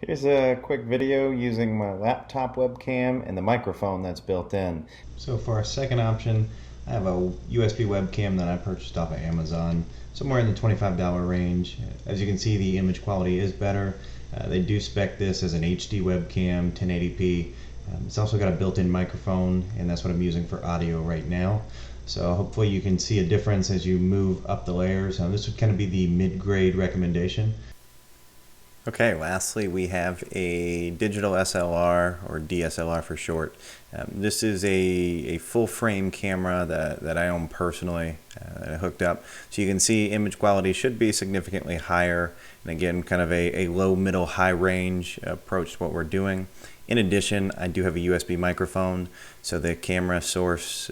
Here's a quick video using my laptop webcam and the microphone that's built in. So for our second option, I have a USB webcam that I purchased off of Amazon, somewhere in the $25 range. As you can see, the image quality is better. They do spec this as an HD webcam, 1080p. It's also got a built-in microphone, and that's what I'm using for audio right now. So hopefully you can see a difference as you move up the layers. This would kind of be the mid-grade recommendation. Okay, lastly we have a digital SLR, or DSLR for short. This is a full frame camera that I own personally, that I hooked up. So you can see image quality should be significantly higher, and again kind of a low, middle, high range approach to what we're doing. In addition, I do have a USB microphone, so the camera source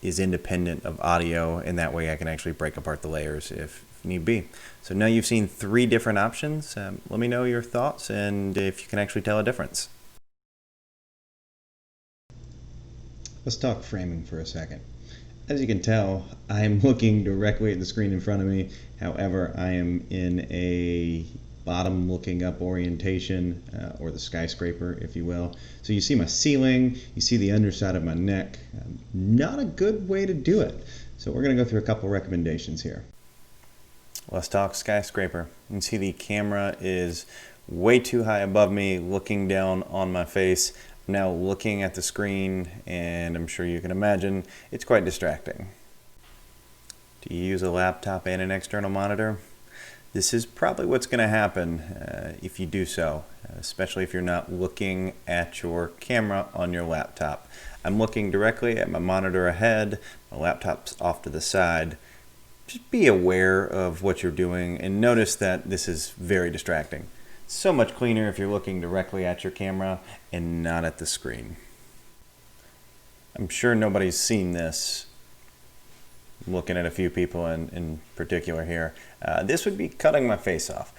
is independent of audio, and that way I can actually break apart the layers if need be. So now you've seen three different options. Let me know your thoughts and if you can actually tell a difference. Let's talk framing for a second. As you can tell, I'm looking directly at the screen in front of me. However, I am in a bottom looking up orientation, or the skyscraper, if you will. So you see my ceiling, you see the underside of my neck. Not a good way to do it. So we're going to go through a couple recommendations here. Let's talk skyscraper. You can see the camera is way too high above me, looking down on my face. I'm now looking at the screen, and I'm sure you can imagine it's quite distracting. Do you use a laptop and an external monitor? This is probably what's going to happen if you do so, especially if you're not looking at your camera on your laptop. I'm looking directly at my monitor ahead, my laptop's off to the side. Just be aware of what you're doing and notice that this is very distracting. So much cleaner if you're looking directly at your camera and not at the screen. I'm sure nobody's seen this. I'm looking at a few people in particular here. This would be cutting my face off.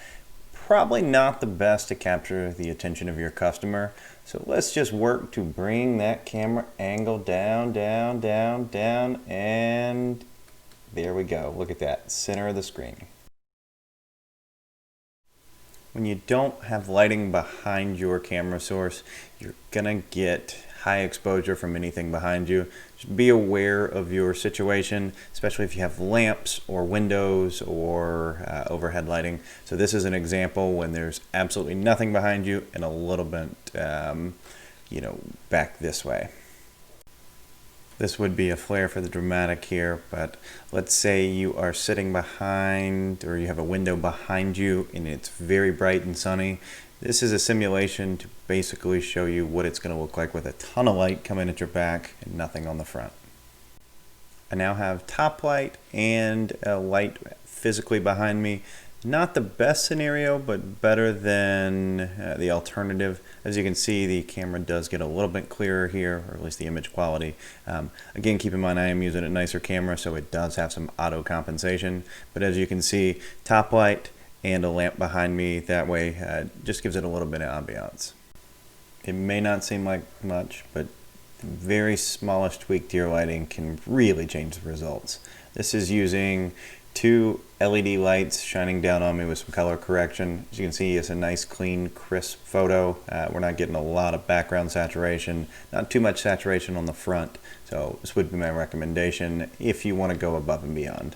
Probably not the best to capture the attention of your customer. So let's just work to bring that camera angle down, down, down, down, and there we go. Look at that, center of the screen. When you don't have lighting behind your camera source, you're gonna get high exposure from anything behind you. Just be aware of your situation, especially if you have lamps or windows or overhead lighting. So this is an example when there's absolutely nothing behind you and a little bit, back this way. This would be a flare for the dramatic here, but let's say you are sitting behind, or you have a window behind you and it's very bright and sunny. This is a simulation to basically show you what it's going to look like with a ton of light coming at your back and nothing on the front. I now have top light and a light physically behind me. Not the best scenario, but better than the alternative. As you can see, the camera does get a little bit clearer here, or at least the image quality. Again, keep in mind I am using a nicer camera, so it does have some auto compensation. But as you can see, top light and a lamp behind me, that way just gives it a little bit of ambiance. It may not seem like much, but the very smallest tweak to your lighting can really change the results. This is using two LED lights shining down on me with some color correction. As you can see, it's a nice, clean, crisp photo. We're not getting a lot of background saturation, not too much saturation on the front. So this would be my recommendation if you want to go above and beyond.